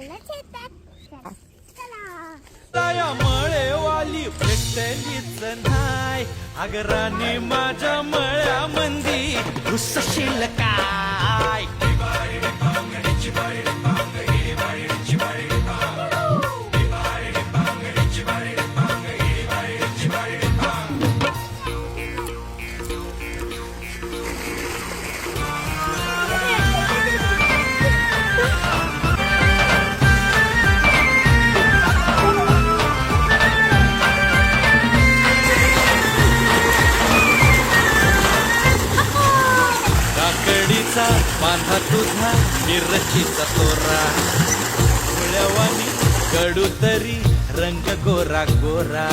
चाललं शेतात. चला. या मळेवाली भेटलीच नाय, अगराणी माझ्या मळ्यामंदी घुसशील काय? काकडीचा बांधा तुझा मिरचीचा तोरा, फुलवानी कडू तरी रंग गोरा गोरा.